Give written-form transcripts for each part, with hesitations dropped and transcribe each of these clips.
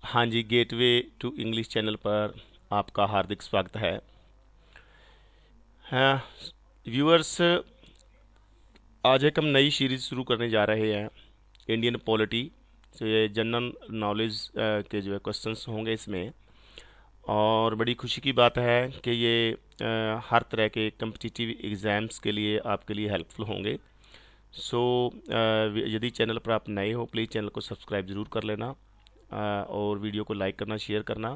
हाँ जी, gateway to English channel पर आपका हार्दिक स्वागत है। हाँ व्यूअर्स, आज एक हम नई सीरीज़ शुरू करने जा रहे हैं, इंडियन पॉलिटी। तो ये जनरल नॉलेज के जो है क्वेश्चंस होंगे इसमें, और बड़ी खुशी की बात है कि ये हर तरह के कम्पिटिटिव एग्ज़ाम्स के लिए आपके लिए हेल्पफुल होंगे। सो यदि चैनल पर आप नए हो, प्लीज़ चैनल को सब्सक्राइब ज़रूर कर लेना और वीडियो को लाइक करना, शेयर करना,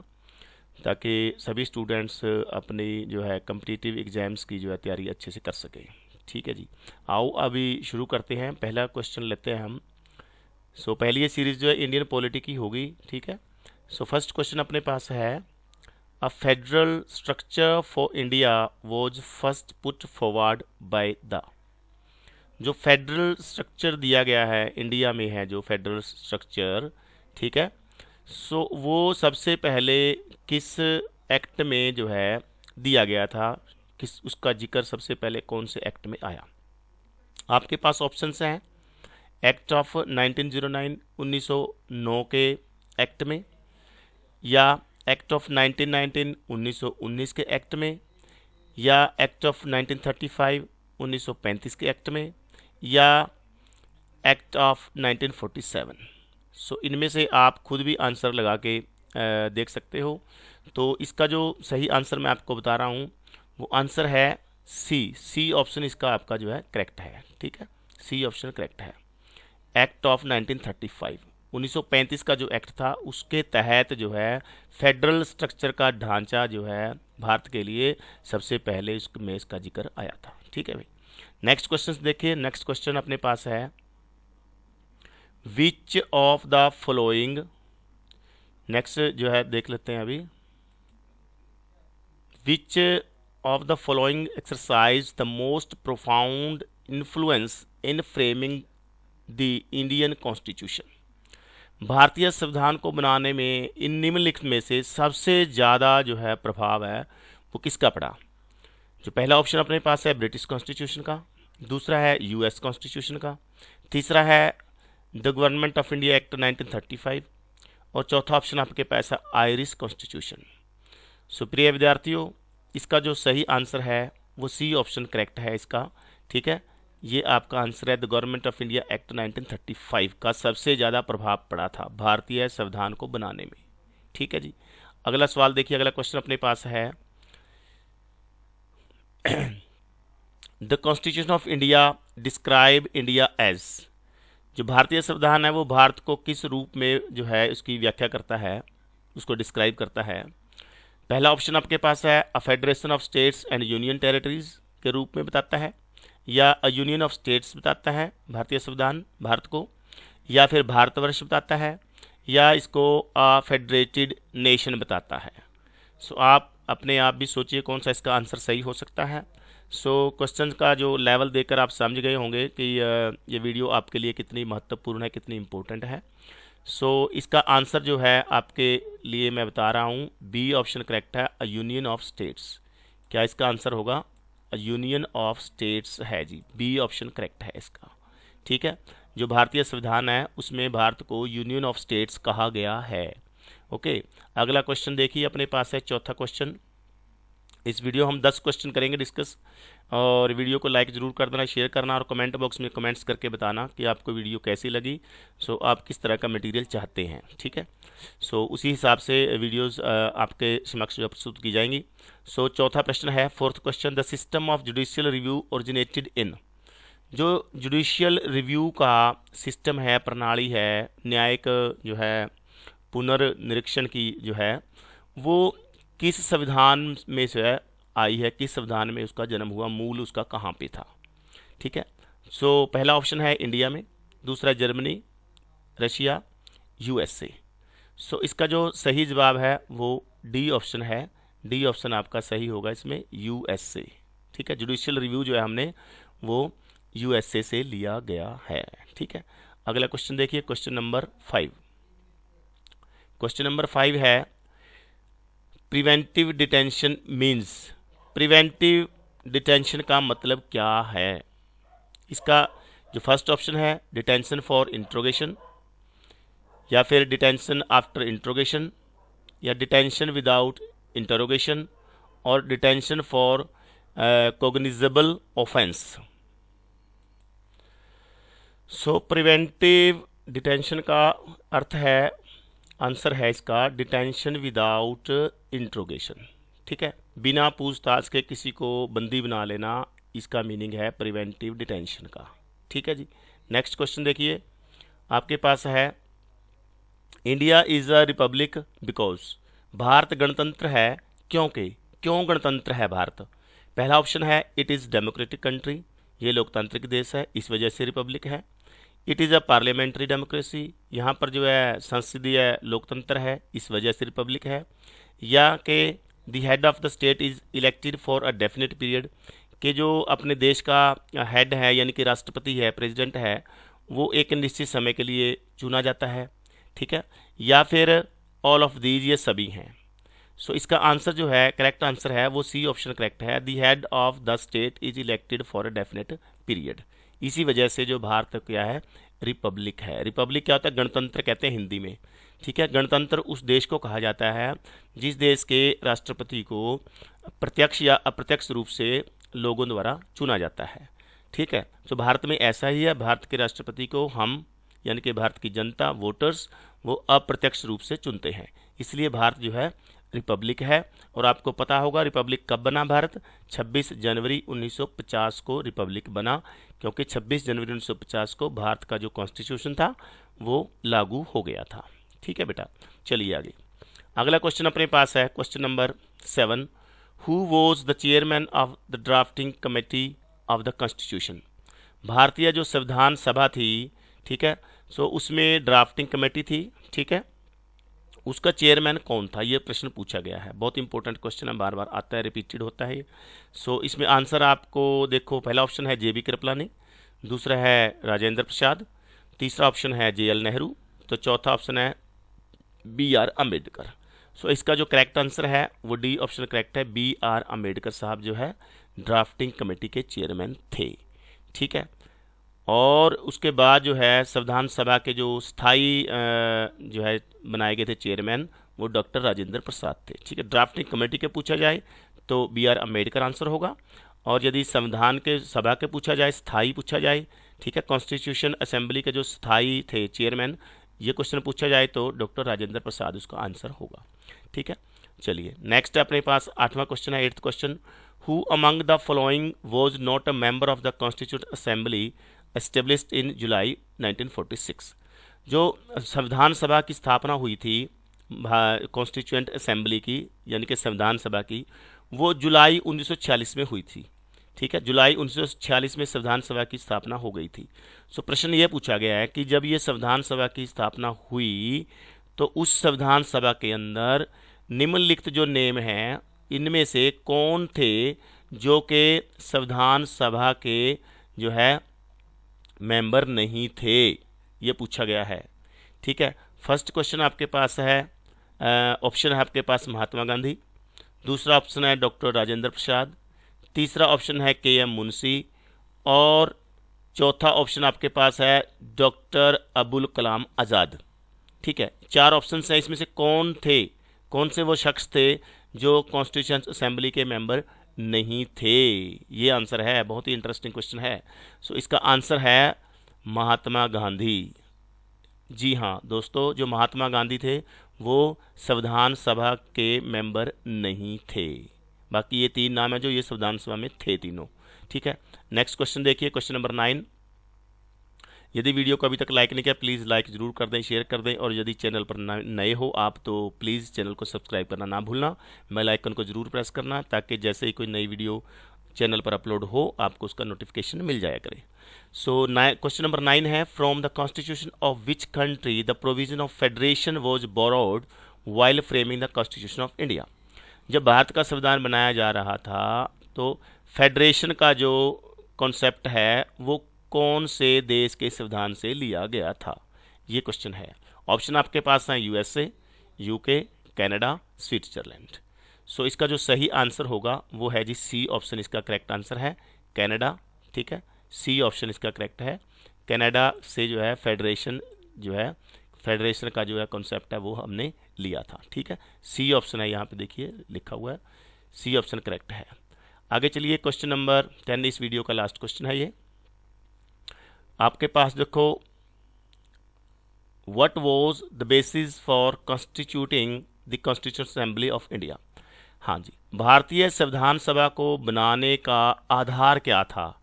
ताकि सभी स्टूडेंट्स अपनी जो है कम्पिटिटिव एग्ज़ाम्स की जो है तैयारी अच्छे से कर सकें। ठीक है जी, आओ अभी शुरू करते हैं। पहला क्वेश्चन लेते हैं हम। पहली ये सीरीज़ जो है इंडियन पॉलिटी की होगी। ठीक है, फर्स्ट क्वेश्चन अपने पास है, a federal structure for India was first put forward by the. जो फेडरल स्ट्रक्चर दिया गया है इंडिया में, है जो फेडरल स्ट्रक्चर, ठीक है, वो सबसे पहले किस एक्ट में जो है दिया गया था, किस उसका जिक्र सबसे पहले कौन से एक्ट में आया। आपके पास ऑप्शंस हैं, एक्ट ऑफ 1909 1909 के एक्ट में, या एक्ट ऑफ 1919 1919 के एक्ट में, या एक्ट ऑफ 1935 1935 के एक्ट में, या एक्ट ऑफ 1947। इनमें से आप खुद भी आंसर लगा के देख सकते हो। तो इसका जो सही आंसर मैं आपको बता रहा हूँ, वो आंसर है सी ऑप्शन इसका आपका जो है करेक्ट है। ठीक है, सी ऑप्शन करेक्ट है। एक्ट ऑफ 1935 1935 का जो एक्ट था, उसके तहत जो है फेडरल स्ट्रक्चर का ढांचा जो है भारत के लिए सबसे पहले उसमें इसका जिक्र आया था। ठीक है भाई, नेक्स्ट क्वेश्चन देखिए। नेक्स्ट क्वेश्चन अपने पास है, which of the following, next जो है देख लेते हैं अभी, which of the following exercise the most profound influence in framing the Indian constitution. भारतीय संविधान को बनाने में इन निम्नलिखित में से सबसे ज़्यादा जो है प्रभाव है वो किसका पड़ा। जो पहला ऑप्शन अपने पास है ब्रिटिश कॉन्स्टिट्यूशन का, दूसरा है यूएस कॉन्स्टिट्यूशन का, तीसरा है the government of India act 1935, और चौथा ऑप्शन आपके पास है आयरिश कॉन्स्टिट्यूशन। प्रिय विद्यार्थियों, इसका जो सही आंसर है वो सी ऑप्शन करेक्ट है इसका। ठीक है, ये आपका आंसर है, the government of India act 1935 का सबसे ज़्यादा प्रभाव पड़ा था भारतीय संविधान को बनाने में। ठीक है जी, अगला सवाल देखिए। अगला क्वेश्चन अपने पास है, the constitution of India describe India as. जो भारतीय संविधान है वो भारत को किस रूप में जो है उसकी व्याख्या करता है, उसको डिस्क्राइब करता है। पहला ऑप्शन आपके पास है, a federation of states and union territories के रूप में बताता है, या अ यूनियन ऑफ स्टेट्स बताता है भारतीय संविधान भारत को, या फिर भारतवर्ष बताता है, या इसको अ फेडरेटेड नेशन बताता है। आप अपने आप भी सोचिए कौन सा इसका आंसर सही हो सकता है। क्वेश्चन का जो लेवल देकर आप समझ गए होंगे कि ये वीडियो आपके लिए कितनी महत्वपूर्ण है, कितनी इम्पोर्टेंट है। इसका आंसर जो है आपके लिए मैं बता रहा हूँ, बी ऑप्शन करेक्ट है, अ यूनियन ऑफ स्टेट्स। क्या इसका आंसर होगा? अ यूनियन ऑफ स्टेट्स है जी, बी ऑप्शन करेक्ट है इसका। ठीक है, जो भारतीय संविधान है उसमें भारत को यूनियन ऑफ स्टेट्स कहा गया है। ओके, अगला क्वेश्चन देखिए अपने पास है, चौथा क्वेश्चन। इस वीडियो हम 10 क्वेश्चन करेंगे डिस्कस, और वीडियो को लाइक ज़रूर कर देना, शेयर करना, और कमेंट बॉक्स में कमेंट्स करके बताना कि आपको वीडियो कैसी लगी। आप किस तरह का मटेरियल चाहते हैं। ठीक है, उसी हिसाब से वीडियोस आपके समक्ष प्रस्तुत की जाएंगी। चौथा प्रश्न है, fourth question, the system of judicial review originated in. जो जुडिशियल रिव्यू का सिस्टम है, प्रणाली है, न्यायिक जो है पुनर्निरीक्षण की जो है, वो किस संविधान में से आई है, किस संविधान में उसका जन्म हुआ, मूल उसका कहाँ पे था। ठीक है, पहला ऑप्शन है इंडिया में, दूसरा जर्मनी, रशिया, यूएसए। इसका जो सही जवाब है वो डी ऑप्शन है, डी ऑप्शन आपका सही होगा इसमें, यूएसए। ठीक है, जुडिशियल रिव्यू जो है हमने वो यूएसए से लिया गया है। ठीक है, अगला क्वेश्चन देखिए, क्वेश्चन नंबर 5। क्वेश्चन नंबर 5 है, preventive detention means. Preventive detention का मतलब क्या है? इसका जो फर्स्ट ऑप्शन है, डिटेंशन फॉर इंट्रोगेशन, या फिर डिटेंशन आफ्टर इंट्रोगेशन, या डिटेंशन विदाउट इंटरोगेशन, और detention for cognisable offence. So preventive detention का अर्थ है, आंसर है इसका डिटेंशन विदाउट इंट्रोगेशन। ठीक है, बिना पूछताछ के किसी को बंदी बना लेना, इसका मीनिंग है प्रिवेंटिव डिटेंशन का। ठीक है जी। नेक्स्ट क्वेश्चन देखिए, आपके पास है India is a republic because, Bharat गणतंत्र है क्योंकि, क्यों गणतंत्र है भारत? पहला ऑप्शन है इट इज़ डेमोक्रेटिक कंट्री, ये लोकतांत्रिक देश है, इस वजह से रिपब्लिक है। It is a parliamentary democracy, यहाँ पर जो है संसदीय लोकतंत्र है, इस वजह से रिपब्लिक है। या कि the head of the state is elected for a definite period, कि जो अपने देश का हेड है यानी कि राष्ट्रपति है, प्रेसिडेंट है, वो एक निश्चित समय के लिए चुना जाता है। ठीक है, या फिर ऑल ऑफ दीज, ये सभी हैं। सो इसका आंसर जो है, करेक्ट आंसर है वो सी ऑप्शन करेक्ट है, the head of the state is elected for a definite period. इसी वजह से जो भारत क्या है, रिपब्लिक है। रिपब्लिक क्या होता है? गणतंत्र कहते हैं हिंदी में। ठीक है, गणतंत्र उस देश को कहा जाता है जिस देश के राष्ट्रपति को प्रत्यक्ष या अप्रत्यक्ष रूप से लोगों द्वारा चुना जाता है। ठीक है, तो भारत में ऐसा ही है, भारत के राष्ट्रपति को हम यानी कि भारत की जनता, वोटर्स, वो अप्रत्यक्ष रूप से चुनते हैं, इसलिए भारत जो है रिपब्लिक है। और आपको पता होगा रिपब्लिक कब बना भारत? 26 जनवरी 1950 को रिपब्लिक बना, क्योंकि 26 जनवरी 1950 को भारत का जो कॉन्स्टिट्यूशन था वो लागू हो गया था। ठीक है बेटा, चलिए आगे। अगला क्वेश्चन अपने पास है, question number 7, who was the chairman of the drafting committee of the constitution? भारतीय जो संविधान सभा थी, ठीक है, सो उसमें ड्राफ्टिंग कमेटी थी। ठीक है, उसका चेयरमैन कौन था, ये प्रश्न पूछा गया है। बहुत इंपॉर्टेंट क्वेश्चन है, बार बार आता है, रिपीटेड होता है। सो इसमें आंसर आपको देखो, पहला ऑप्शन है JB कृपलानी, दूसरा है राजेंद्र प्रसाद, तीसरा ऑप्शन है JL नेहरू, तो चौथा ऑप्शन है BR अम्बेडकर। सो इसका जो करेक्ट आंसर है वो डी ऑप्शन करेक्ट है, BR अम्बेडकर साहब जो है ड्राफ्टिंग कमेटी के चेयरमैन थे। ठीक है, और उसके बाद जो है संविधान सभा के जो स्थायी जो है बनाए गए थे चेयरमैन, वो डॉक्टर राजेंद्र प्रसाद थे। ठीक है, ड्राफ्टिंग कमेटी के पूछा जाए तो BR अम्बेडकर आंसर होगा, और यदि संविधान के सभा के पूछा जाए, स्थायी पूछा जाए, ठीक है, कॉन्स्टिट्यूशन असेंबली के जो स्थायी थे चेयरमैन, ये क्वेश्चन पूछा जाए तो डॉक्टर राजेंद्र प्रसाद उसका आंसर होगा। ठीक है, चलिए नेक्स्ट अपने पास 8वां क्वेश्चन है, 8th question, who among the following was not a member of the constituent assembly established in July 1946? जो संविधान सभा की स्थापना हुई थी कॉन्स्टिट्यूएंट असेंबली की यानी कि संविधान सभा की, वो जुलाई 1946 में हुई थी। ठीक है, जुलाई 1946 में संविधान सभा की स्थापना हो गई थी। सो प्रश्न ये पूछा गया है कि जब ये संविधान सभा की स्थापना हुई तो उस संविधान सभा के अंदर निम्नलिखित जो नेम हैं, इनमें से कौन थे जो कि संविधान सभा के जो है मेंबर नहीं थे, ये पूछा गया है। ठीक है, फर्स्ट क्वेश्चन आपके पास है, ऑप्शन है आपके पास महात्मा गांधी, दूसरा ऑप्शन है डॉक्टर राजेंद्र प्रसाद, तीसरा ऑप्शन है KM मुंशी, और चौथा ऑप्शन आपके पास है डॉक्टर अबुल कलाम आज़ाद। ठीक है, 4 ऑप्शन हैं, इसमें से कौन थे, कौन से वो शख्स थे जो कॉन्स्टिट्यूशन असेंबली के मेंबर नहीं थे? ये आंसर है, बहुत ही इंटरेस्टिंग क्वेश्चन है। सो इसका आंसर है महात्मा गांधी। जी हाँ दोस्तों, जो महात्मा गांधी थे वो संविधान सभा के मेंबर नहीं थे। बाकी ये 3 नाम है जो ये संविधान सभा में थे तीनों। ठीक है, नेक्स्ट क्वेश्चन देखिए, क्वेश्चन नंबर 9, यदि वीडियो को अभी तक लाइक नहीं किया प्लीज़ लाइक जरूर कर दें, शेयर कर दें, और यदि चैनल पर नए हो आप तो प्लीज़ चैनल को सब्सक्राइब करना ना भूलना, बेल आइकन को जरूर प्रेस करना, ताकि जैसे ही कोई नई वीडियो चैनल पर अपलोड हो आपको उसका नोटिफिकेशन मिल जाया करे। सो क्वेश्चन नंबर 9 है, from the constitution of which country the provision of federation was borrowed while framing the constitution of India? जब भारत का संविधान बनाया जा रहा था तो फेडरेशन का जो कॉन्सेप्ट है वो कौन से देश के संविधान से लिया गया था? ये क्वेश्चन है। ऑप्शन आपके पास हैं USA, UK, कनाडा, स्विट्जरलैंड। सो इसका जो सही आंसर होगा वो है जी C ऑप्शन, इसका करेक्ट आंसर है कनाडा। ठीक है, C ऑप्शन इसका करेक्ट है, कनाडा से जो है फेडरेशन जो है फेडरेशन का जो है कॉन्सेप्ट है वो हमने लिया था। ठीक है, सी ऑप्शन है, यहाँ पे देखिए लिखा हुआ है, सी ऑप्शन करेक्ट है। आगे चलिए, क्वेश्चन नंबर 10 इस वीडियो का लास्ट क्वेश्चन है ये आपके पास। देखो, what was the basis for constituting the constitution assembly of India. हाँ जी, भारतीय संविधान सभा को बनाने का आधार क्या था?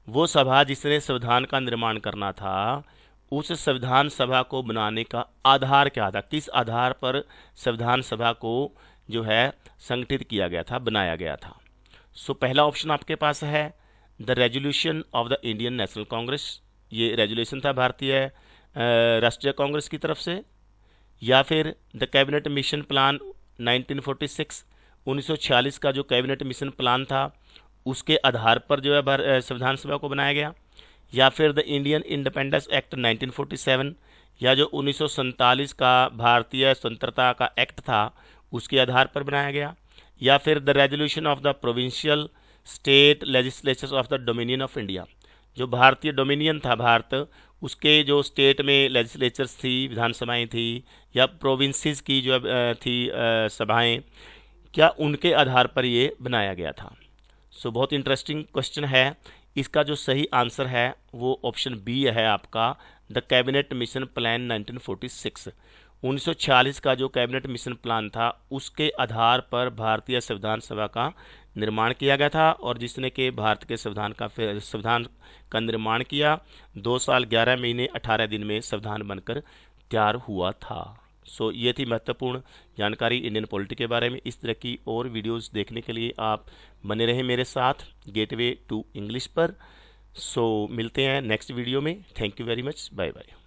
वो सभा जिसने संविधान का निर्माण करना था, उस संविधान सभा को बनाने का आधार क्या था? किस आधार पर संविधान सभा को जो है संगठित किया गया था, बनाया गया था? सो पहला ऑप्शन आपके पास है the resolution of the Indian national Congress, ये रेजोल्यूशन था भारतीय राष्ट्रीय कांग्रेस की तरफ से, या फिर द कैबिनेट मिशन प्लान 1946, 1946 का जो कैबिनेट मिशन प्लान था उसके आधार पर जो है संविधान सभा को बनाया गया, या फिर द इंडियन इंडिपेंडेंस एक्ट 1947, या जो 1947 का भारतीय स्वतंत्रता का एक्ट था उसके आधार पर बनाया गया, या फिर the resolution of the provincial state legislatures of the dominion of India, जो भारतीय डोमिनियन था भारत, उसके जो स्टेट में लेजिस्लेचर्स थी, विधानसभाएं थी, या प्रोविंसेस की जो थी सभाएं, क्या उनके आधार पर ये बनाया गया था? सो बहुत इंटरेस्टिंग क्वेश्चन है। इसका जो सही आंसर है वो ऑप्शन बी है आपका, द कैबिनेट मिशन प्लान 1946। 1946 का जो कैबिनेट मिशन प्लान था उसके आधार पर भारतीय संविधान सभा का निर्माण किया गया था, और जिसने कि भारत के संविधान का निर्माण किया, 2 साल 11 महीने 18 दिन में संविधान बनकर तैयार हुआ था। सो ये थी महत्वपूर्ण जानकारी इंडियन पॉलिटी के बारे में। इस तरह की और वीडियोस देखने के लिए आप बने रहें मेरे साथ गेटवे टू इंग्लिश पर। सो मिलते हैं नेक्स्ट वीडियो में। Thank you very much, bye bye.